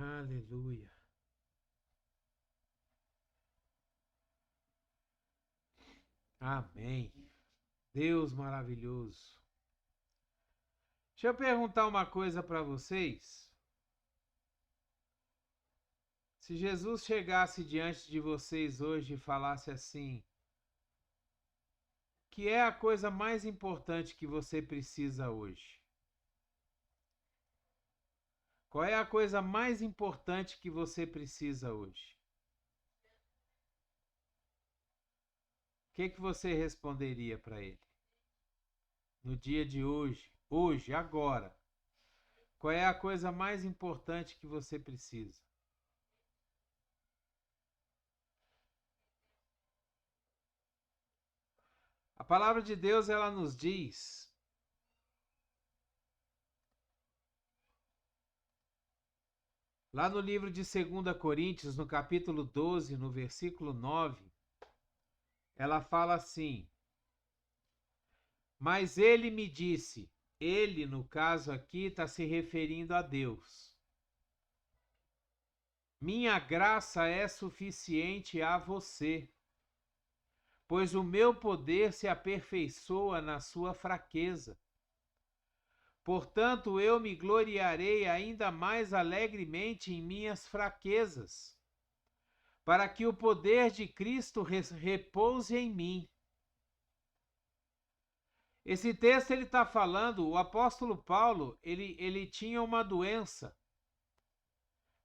Aleluia. Amém. Deus maravilhoso. Deixa eu perguntar uma coisa para vocês. Se Jesus chegasse diante de vocês hoje e falasse assim: que é a coisa mais importante que você precisa hoje? Qual é a coisa mais importante que você precisa hoje? O que você responderia para ele? No dia de hoje, agora. Qual é a coisa mais importante que você precisa? A palavra de Deus, ela nos diz lá no livro de 2 Coríntios, no capítulo 12, no versículo 9, ela fala assim: mas ele me disse, ele, no caso aqui, está se referindo a Deus. Minha graça é suficiente a você, pois o meu poder se aperfeiçoa na sua fraqueza. Portanto, eu me gloriarei ainda mais alegremente em minhas fraquezas, para que o poder de Cristo repouse em mim. Esse texto ele está falando, o apóstolo Paulo, ele tinha uma doença.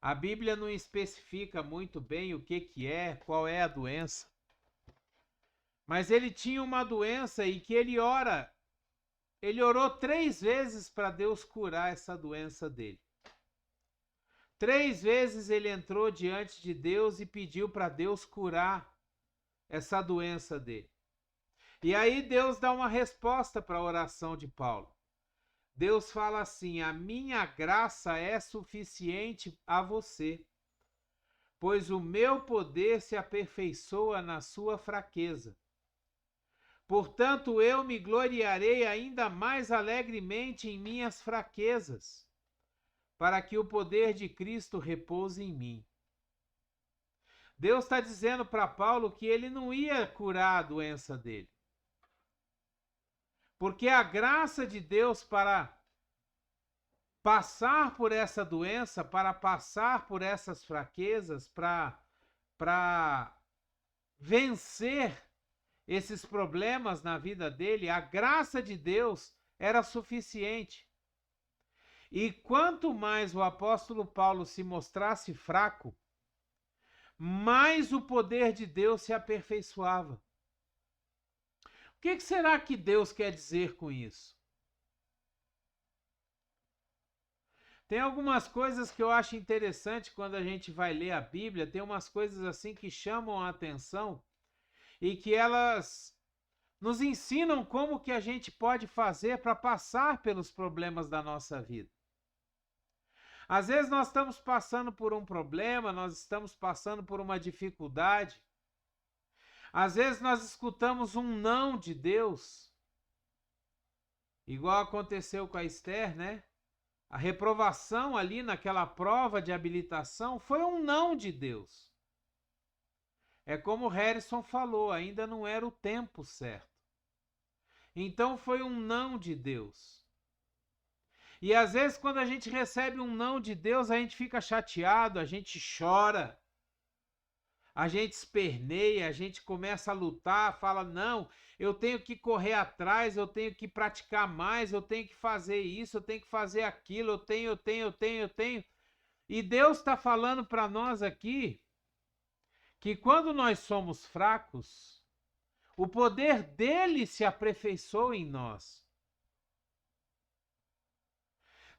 A Bíblia não especifica muito bem o que é, qual é a doença. Mas ele tinha uma doença e que ele orou 3 vezes para Deus curar essa doença dele. 3 vezes ele entrou diante de Deus e pediu para Deus curar essa doença dele. E aí Deus dá uma resposta para a oração de Paulo. Deus fala assim: a minha graça é suficiente a você, pois o meu poder se aperfeiçoa na sua fraqueza. Portanto, eu me gloriarei ainda mais alegremente em minhas fraquezas, para que o poder de Cristo repouse em mim. Deus está dizendo para Paulo que ele não ia curar a doença dele. Porque a graça de Deus para passar por essa doença, para passar por essas fraquezas, para vencer esses problemas na vida dele, a graça de Deus era suficiente. E quanto mais o apóstolo Paulo se mostrasse fraco, mais o poder de Deus se aperfeiçoava. O que será que Deus quer dizer com isso? Tem algumas coisas que eu acho interessante quando a gente vai ler a Bíblia, tem umas coisas assim que chamam a atenção e que elas nos ensinam como que a gente pode fazer para passar pelos problemas da nossa vida. Às vezes nós estamos passando por um problema, nós estamos passando por uma dificuldade. Às vezes nós escutamos um não de Deus, igual aconteceu com a Esther, né? A reprovação ali naquela prova de habilitação foi um não de Deus. É como o Harrison falou, ainda não era o tempo certo. Então foi um não de Deus. E às vezes quando a gente recebe um não de Deus, a gente fica chateado, a gente chora, a gente esperneia, a gente começa a lutar, fala, não, eu tenho que correr atrás, eu tenho que praticar mais, eu tenho que fazer isso, eu tenho que fazer aquilo, eu tenho. E Deus está falando para nós aqui que quando nós somos fracos, o poder dele se aperfeiçoa em nós.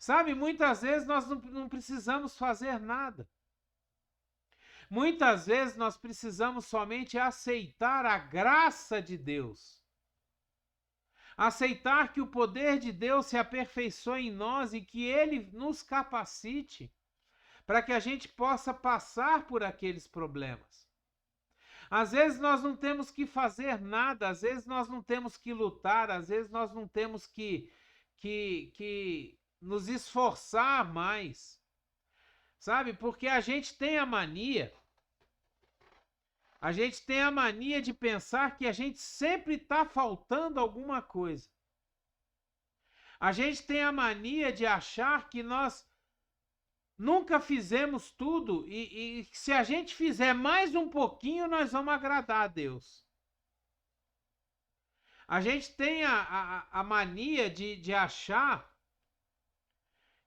Sabe, muitas vezes nós não precisamos fazer nada. Muitas vezes nós precisamos somente aceitar a graça de Deus. Aceitar que o poder de Deus se aperfeiçoe em nós e que ele nos capacite para que a gente possa passar por aqueles problemas. Às vezes nós não temos que fazer nada, às vezes nós não temos que lutar, às vezes nós não temos que nos esforçar mais. sabe? Porque a gente tem a mania de pensar que a gente sempre está faltando alguma coisa. A gente tem a mania de achar que nós nunca fizemos tudo e se a gente fizer mais um pouquinho, nós vamos agradar a Deus. A gente tem a mania de achar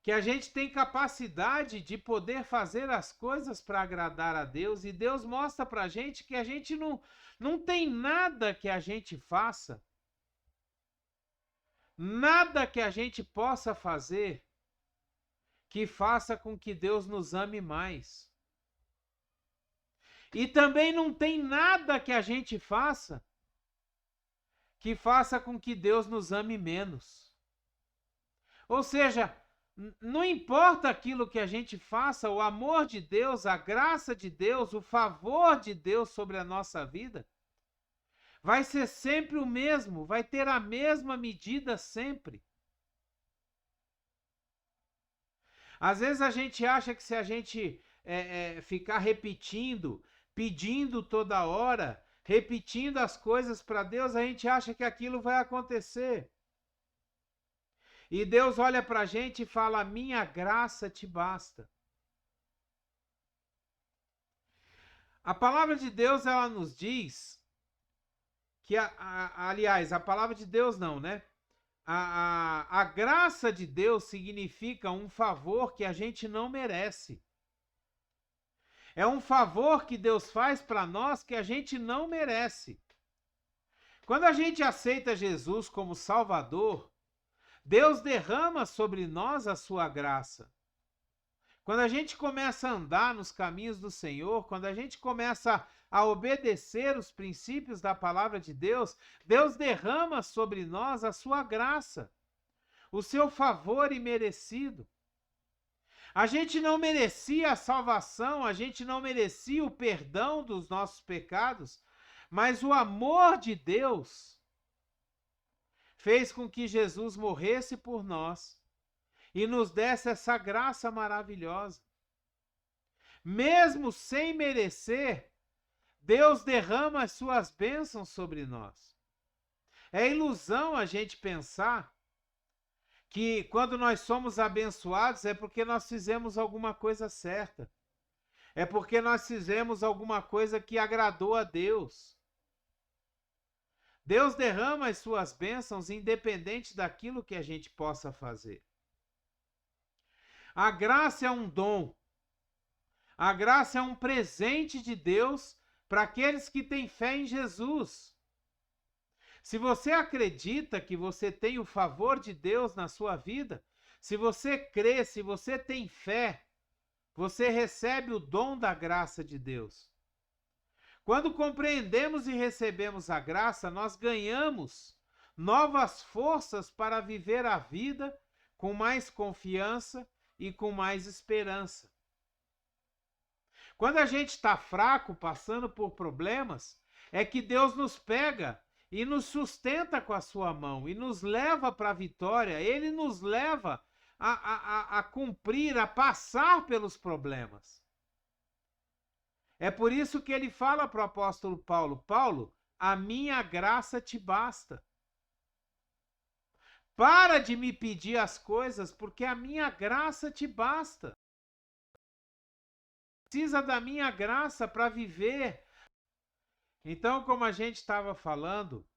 que a gente tem capacidade de poder fazer as coisas para agradar a Deus, e Deus mostra para a gente que a gente não tem nada que a gente faça, nada que a gente possa fazer que faça com que Deus nos ame mais. E também não tem nada que a gente faça que faça com que Deus nos ame menos. Ou seja, não importa aquilo que a gente faça, o amor de Deus, a graça de Deus, o favor de Deus sobre a nossa vida, vai ser sempre o mesmo, vai ter a mesma medida sempre. Às vezes a gente acha que se a gente ficar repetindo, pedindo toda hora, repetindo as coisas para Deus, a gente acha que aquilo vai acontecer. E Deus olha para a gente e fala: minha graça te basta. A palavra de Deus, ela nos diz que, aliás, a palavra de Deus não, né? A graça de Deus significa um favor que a gente não merece. É um favor que Deus faz para nós que a gente não merece. Quando a gente aceita Jesus como Salvador, Deus derrama sobre nós a sua graça. Quando a gente começa a andar nos caminhos do Senhor, quando a gente começa a obedecer os princípios da palavra de Deus, Deus derrama sobre nós a sua graça, o seu favor imerecido. A gente não merecia a salvação, a gente não merecia o perdão dos nossos pecados, mas o amor de Deus fez com que Jesus morresse por nós e nos desse essa graça maravilhosa. Mesmo sem merecer, Deus derrama as suas bênçãos sobre nós. É ilusão a gente pensar que quando nós somos abençoados é porque nós fizemos alguma coisa certa. É porque nós fizemos alguma coisa que agradou a Deus. Deus derrama as suas bênçãos independente daquilo que a gente possa fazer. A graça é um dom. A graça é um presente de Deus para aqueles que têm fé em Jesus. Se você acredita que você tem o favor de Deus na sua vida, se você crê, se você tem fé, você recebe o dom da graça de Deus. Quando compreendemos e recebemos a graça, nós ganhamos novas forças para viver a vida com mais confiança e com mais esperança. Quando a gente está fraco, passando por problemas, é que Deus nos pega e nos sustenta com a sua mão e nos leva para a vitória. Ele nos leva a cumprir, a passar pelos problemas. É por isso que ele fala para o apóstolo Paulo: Paulo, a minha graça te basta. Para de me pedir as coisas, porque a minha graça te basta. Precisa da minha graça para viver. Então, como a gente estava falando,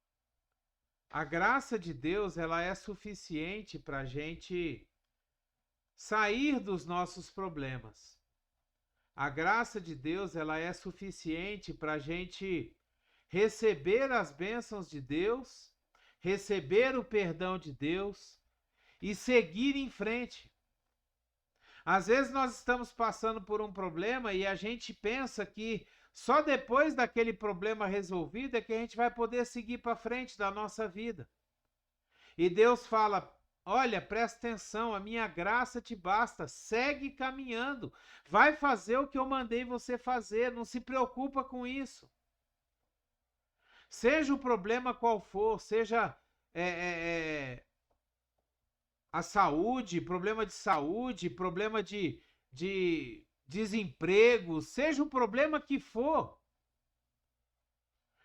a graça de Deus, ela é suficiente para a gente sair dos nossos problemas. A graça de Deus, ela é suficiente para a gente receber as bênçãos de Deus, receber o perdão de Deus e seguir em frente. Às vezes nós estamos passando por um problema e a gente pensa que só depois daquele problema resolvido é que a gente vai poder seguir para frente da nossa vida. E Deus fala: olha, presta atenção, a minha graça te basta, segue caminhando, vai fazer o que eu mandei você fazer, não se preocupa com isso. Seja o problema qual for, seja a saúde, problema de saúde, problema de desemprego, seja o problema que for.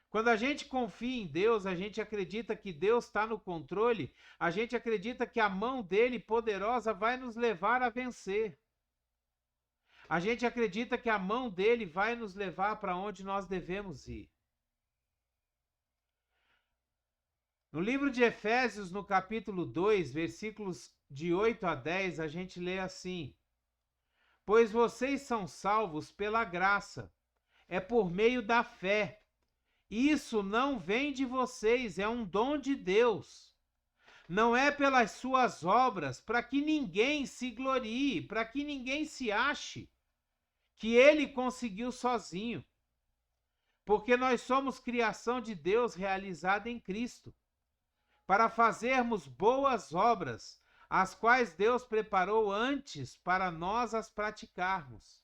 Quando a gente confia em Deus, a gente acredita que Deus está no controle, a gente acredita que a mão dele poderosa vai nos levar a vencer. A gente acredita que a mão dele vai nos levar para onde nós devemos ir. No livro de Efésios, no capítulo 2, versículos de 8 a 10, a gente lê assim: Pois vocês são salvos pela graça, é por meio da fé. Isso não vem de vocês, é um dom de Deus. Não é pelas suas obras, para que ninguém se glorie, para que ninguém se ache que ele conseguiu sozinho. Porque nós somos criação de Deus realizada em Cristo, para fazermos boas obras, as quais Deus preparou antes para nós as praticarmos.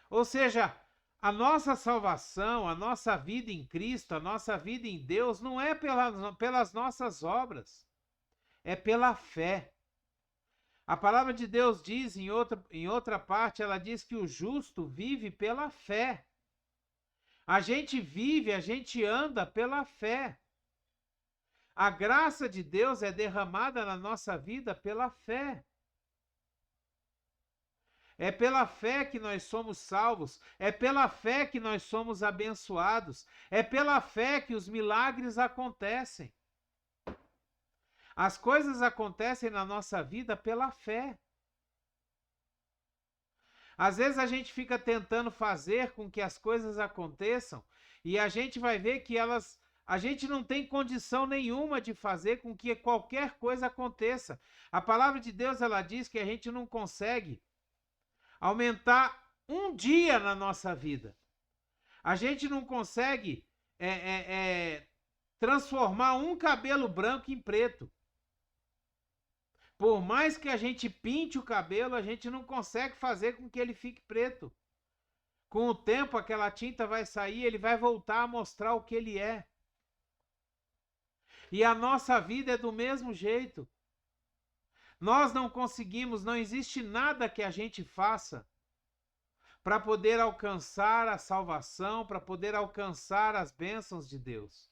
Ou seja, a nossa salvação, a nossa vida em Cristo, a nossa vida em Deus, não é pelas nossas obras, é pela fé. A palavra de Deus diz, em outra parte, ela diz que o justo vive pela fé. A gente vive, a gente anda pela fé. A graça de Deus é derramada na nossa vida pela fé. É pela fé que nós somos salvos, é pela fé que nós somos abençoados, é pela fé que os milagres acontecem. As coisas acontecem na nossa vida pela fé. Às vezes a gente fica tentando fazer com que as coisas aconteçam e a gente vai ver que a gente não tem condição nenhuma de fazer com que qualquer coisa aconteça. A palavra de Deus, ela diz que a gente não consegue aumentar um dia na nossa vida. A gente não consegue transformar um cabelo branco em preto. Por mais que a gente pinte o cabelo, a gente não consegue fazer com que ele fique preto. Com o tempo, aquela tinta vai sair, ele vai voltar a mostrar o que ele é. E a nossa vida é do mesmo jeito. Nós não conseguimos, não existe nada que a gente faça para poder alcançar a salvação, para poder alcançar as bênçãos de Deus.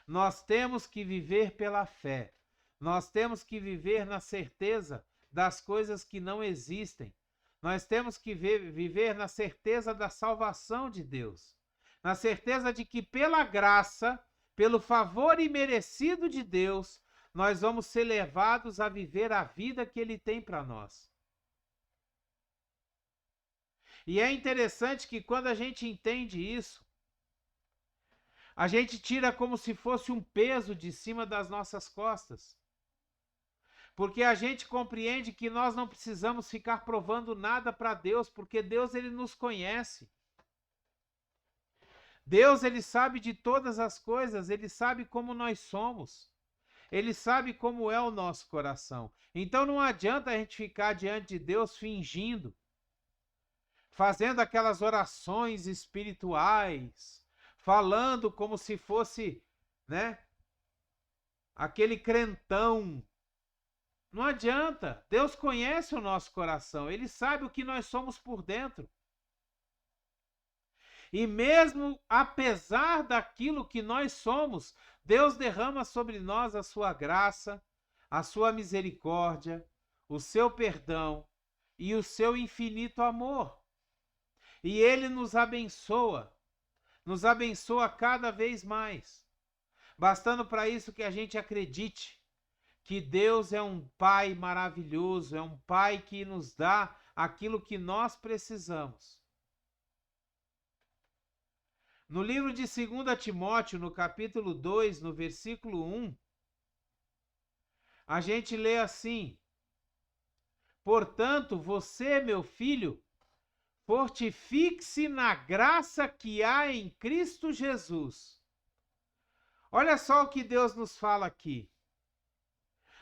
Nós temos que viver pela fé. Nós temos que viver na certeza das coisas que não existem. Nós temos que viver na certeza da salvação de Deus. Na certeza de que pela graça, pelo favor imerecido de Deus, nós vamos ser levados a viver a vida que Ele tem para nós. E é interessante que quando a gente entende isso, a gente tira como se fosse um peso de cima das nossas costas. Porque a gente compreende que nós não precisamos ficar provando nada para Deus, porque Deus, ele nos conhece. Deus, ele sabe de todas as coisas, ele sabe como nós somos. Ele sabe como é o nosso coração. Então não adianta a gente ficar diante de Deus fingindo, fazendo aquelas orações espirituais, falando como se fosse, aquele crentão. Não adianta. Deus conhece o nosso coração. Ele sabe o que nós somos por dentro. E mesmo apesar daquilo que nós somos, Deus derrama sobre nós a sua graça, a sua misericórdia, o seu perdão e o seu infinito amor. E Ele nos abençoa cada vez mais. Bastando para isso que a gente acredite que Deus é um Pai maravilhoso, é um Pai que nos dá aquilo que nós precisamos. No livro de 2 Timóteo, no capítulo 2, no versículo 1, a gente lê assim: Portanto, você, meu filho, fortifique-se na graça que há em Cristo Jesus. Olha só o que Deus nos fala aqui.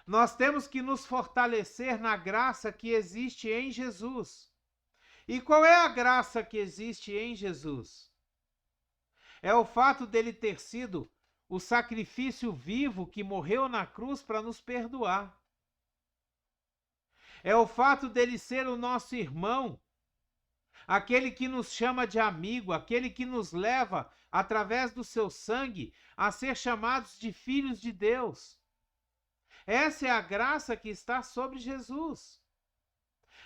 Nós temos que nos fortalecer na graça que existe em Jesus. E qual é a graça que existe em Jesus? É o fato dele ter sido o sacrifício vivo que morreu na cruz para nos perdoar. é o fato dele ser o nosso irmão, aquele que nos chama de amigo, aquele que nos leva, através do seu sangue, a ser chamados de filhos de Deus. Essa é a graça que está sobre Jesus.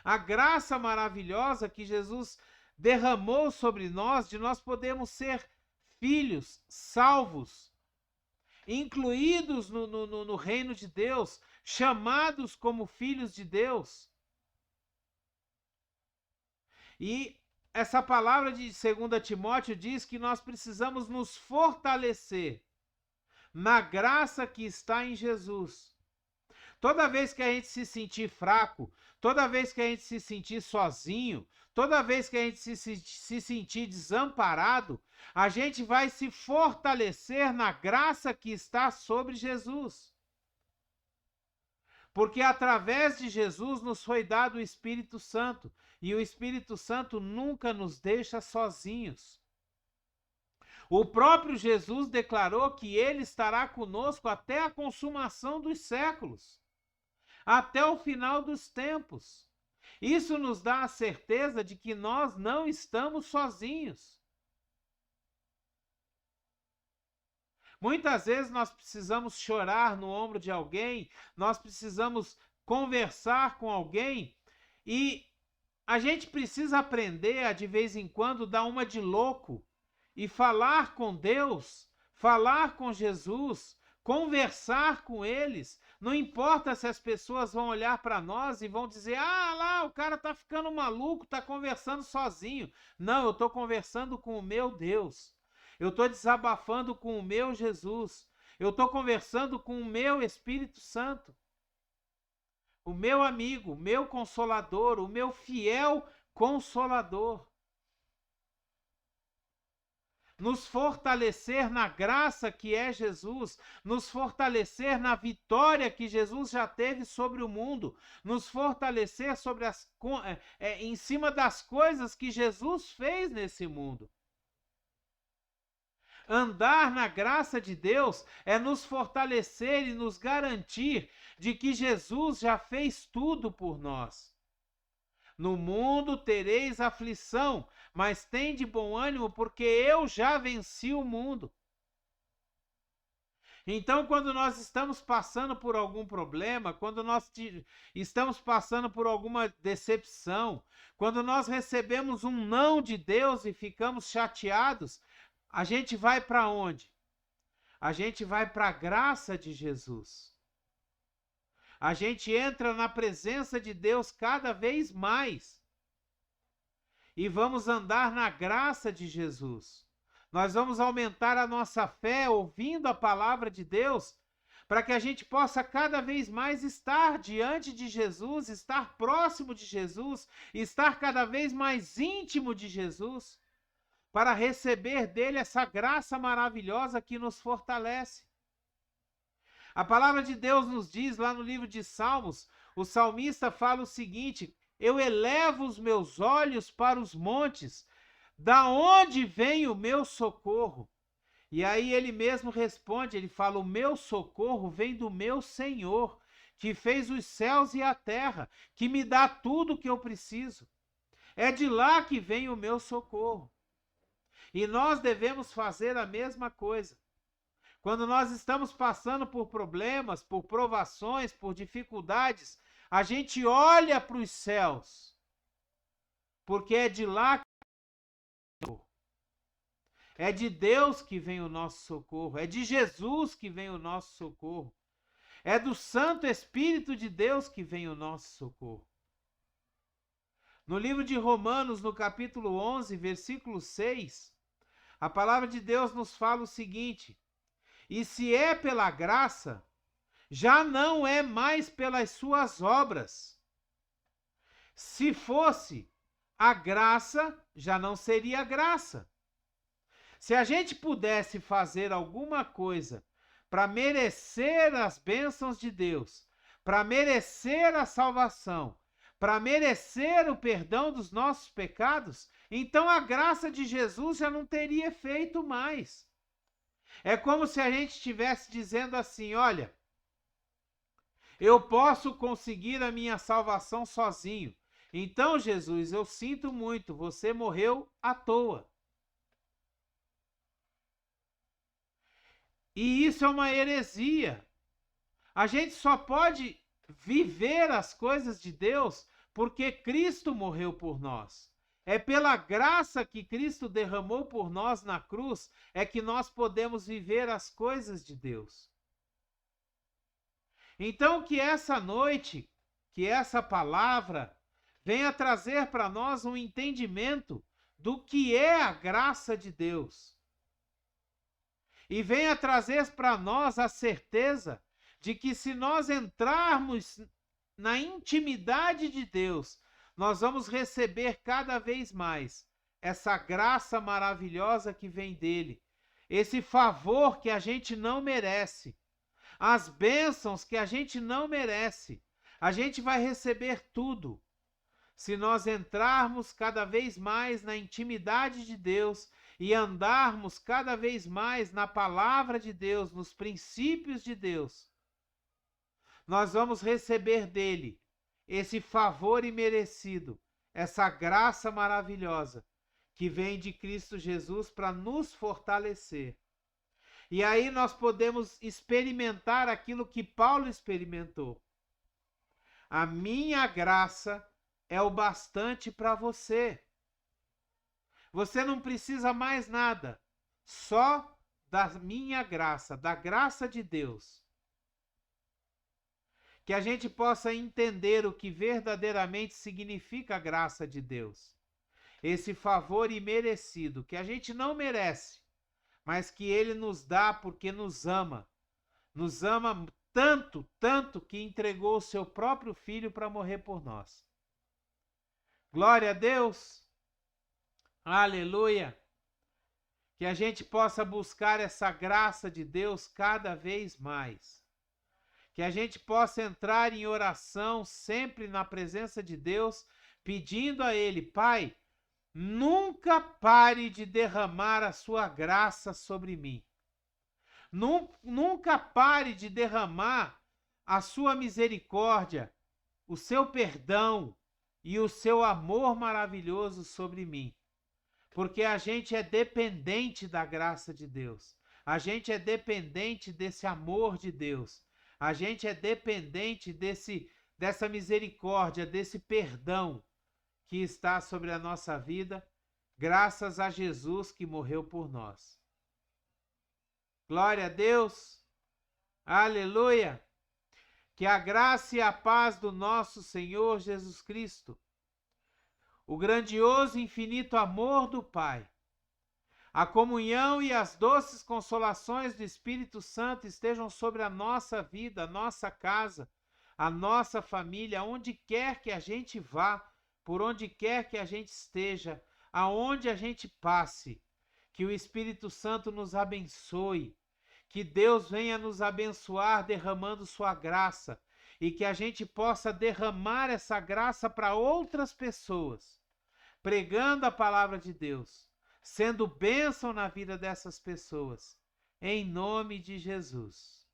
A graça maravilhosa que Jesus derramou sobre nós, de nós podermos ser filhos, salvos, incluídos no reino de Deus, chamados como filhos de Deus. E essa palavra de 2 Timóteo diz que nós precisamos nos fortalecer na graça que está em Jesus. Toda vez que a gente se sentir fraco, toda vez que a gente se sentir sozinho, toda vez que a gente se sentir desamparado, a gente vai se fortalecer na graça que está sobre Jesus. Porque através de Jesus nos foi dado o Espírito Santo, e o Espírito Santo nunca nos deixa sozinhos. O próprio Jesus declarou que ele estará conosco até a consumação dos séculos, até o final dos tempos. Isso nos dá a certeza de que nós não estamos sozinhos. Muitas vezes nós precisamos chorar no ombro de alguém, nós precisamos conversar com alguém, e a gente precisa aprender a, de vez em quando, dar uma de louco e falar com Deus, falar com Jesus, conversar com eles. Não importa se as pessoas vão olhar para nós e vão dizer: ah, lá, o cara está ficando maluco, está conversando sozinho. Não, eu estou conversando com o meu Deus. Eu estou desabafando com o meu Jesus. Eu estou conversando com o meu Espírito Santo. O meu amigo, o meu consolador, o meu fiel consolador. Nos fortalecer na graça que é Jesus, nos fortalecer na vitória que Jesus já teve sobre o mundo, nos fortalecer em cima das coisas que Jesus fez nesse mundo. Andar na graça de Deus é nos fortalecer e nos garantir de que Jesus já fez tudo por nós. No mundo tereis aflição, mas tende bom ânimo, porque eu já venci o mundo. Então, quando nós estamos passando por algum problema, quando nós estamos passando por alguma decepção, quando nós recebemos um não de Deus e ficamos chateados, a gente vai para onde? A gente vai para a graça de Jesus. A gente entra na presença de Deus cada vez mais. E vamos andar na graça de Jesus. Nós vamos aumentar a nossa fé ouvindo a palavra de Deus, para que a gente possa cada vez mais estar diante de Jesus, estar próximo de Jesus, estar cada vez mais íntimo de Jesus, para receber dele essa graça maravilhosa que nos fortalece. A palavra de Deus nos diz lá no livro de Salmos, o salmista fala o seguinte: eu elevo os meus olhos para os montes, da onde vem o meu socorro? E aí ele mesmo responde, ele fala: o meu socorro vem do meu Senhor, que fez os céus e a terra, que me dá tudo o que eu preciso. É de lá que vem o meu socorro. E nós devemos fazer a mesma coisa. Quando nós estamos passando por problemas, por provações, por dificuldades, a gente olha para os céus, porque é de lá que é de Deus que vem o nosso socorro, é de Jesus que vem o nosso socorro, é do Santo Espírito de Deus que vem o nosso socorro. No livro de Romanos, no capítulo 11, versículo 6, a palavra de Deus nos fala o seguinte: e se é pela graça, já não é mais pelas suas obras. Se fosse a graça, já não seria graça. Se a gente pudesse fazer alguma coisa para merecer as bênçãos de Deus, para merecer a salvação, para merecer o perdão dos nossos pecados, então a graça de Jesus já não teria efeito mais. É como se a gente estivesse dizendo assim: olha, Eu posso conseguir a minha salvação sozinho. Então, Jesus, eu sinto muito, você morreu à toa. E isso é uma heresia. A gente só pode viver as coisas de Deus porque Cristo morreu por nós. É pela graça que Cristo derramou por nós na cruz é que nós podemos viver as coisas de Deus. Então, que essa noite, que essa palavra venha trazer para nós um entendimento do que é a graça de Deus. E venha trazer para nós a certeza de que se nós entrarmos na intimidade de Deus, nós vamos receber cada vez mais essa graça maravilhosa que vem dele, esse favor que a gente não merece, as bênçãos que a gente não merece. A gente vai receber tudo se nós entrarmos cada vez mais na intimidade de Deus e andarmos cada vez mais na palavra de Deus, nos princípios de Deus. Nós vamos receber dele esse favor imerecido, essa graça maravilhosa que vem de Cristo Jesus para nos fortalecer. E aí nós podemos experimentar aquilo que Paulo experimentou. A minha graça é o bastante para você. Você não precisa mais nada, só da minha graça, da graça de Deus. Que a gente possa entender o que verdadeiramente significa a graça de Deus. Esse favor imerecido, que a gente não merece, mas que ele nos dá porque nos ama. Nos ama tanto, tanto que entregou o seu próprio filho para morrer por nós. Glória a Deus! Aleluia! Que a gente possa buscar essa graça de Deus cada vez mais. Que a gente possa entrar em oração sempre na presença de Deus, pedindo a Ele, Pai, nunca pare de derramar a sua graça sobre mim. Nunca pare de derramar a sua misericórdia, o seu perdão e o seu amor maravilhoso sobre mim. Porque a gente é dependente da graça de Deus. A gente é dependente desse amor de Deus. A gente é dependente dessa misericórdia, desse perdão que está sobre a nossa vida, graças a Jesus que morreu por nós. Glória a Deus! Aleluia! Que a graça e a paz do nosso Senhor Jesus Cristo, o grandioso e infinito amor do Pai, a comunhão e as doces consolações do Espírito Santo estejam sobre a nossa vida, a nossa casa, a nossa família, aonde quer que a gente vá, por onde quer que a gente esteja, aonde a gente passe. Que o Espírito Santo nos abençoe, que Deus venha nos abençoar derramando sua graça e que a gente possa derramar essa graça para outras pessoas, pregando a palavra de Deus, sendo bênção na vida dessas pessoas, em nome de Jesus.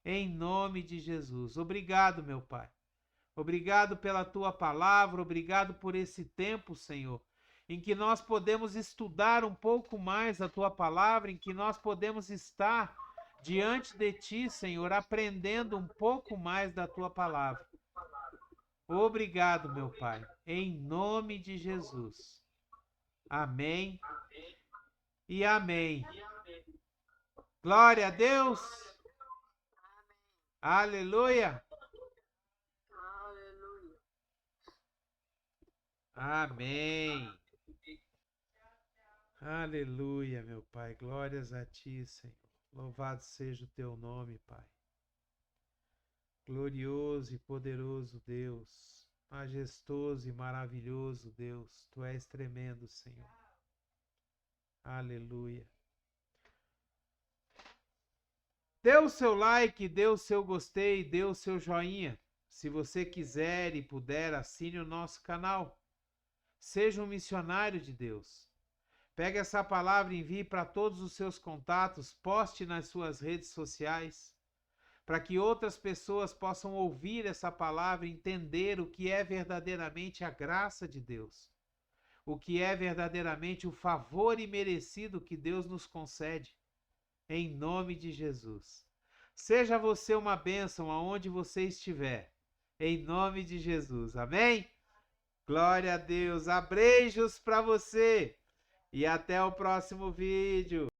Em nome de Jesus. Obrigado, meu Pai. Obrigado pela tua palavra, obrigado por esse tempo, Senhor, em que nós podemos estudar um pouco mais a tua palavra, em que nós podemos estar diante de ti, Senhor, aprendendo um pouco mais da tua palavra. Obrigado, meu Pai, em nome de Jesus. Amém e amém. Glória a Deus. Aleluia. Amém. Aleluia, meu Pai. Glórias a ti, Senhor. Louvado seja o teu nome, Pai. Glorioso e poderoso Deus, majestoso e maravilhoso Deus, tu és tremendo, Senhor. Aleluia. Dê o seu like, dê o seu gostei, dê o seu joinha. Se você quiser e puder, assine o nosso canal. Seja um missionário de Deus. Pegue essa palavra e envie para todos os seus contatos, poste nas suas redes sociais. para que outras pessoas possam ouvir essa palavra e entender o que é verdadeiramente a graça de Deus, o que é verdadeiramente o favor imerecido que Deus nos concede, em nome de Jesus. Seja você uma bênção aonde você estiver, em nome de Jesus, amém? Glória a Deus, abreijos para você e até o próximo vídeo.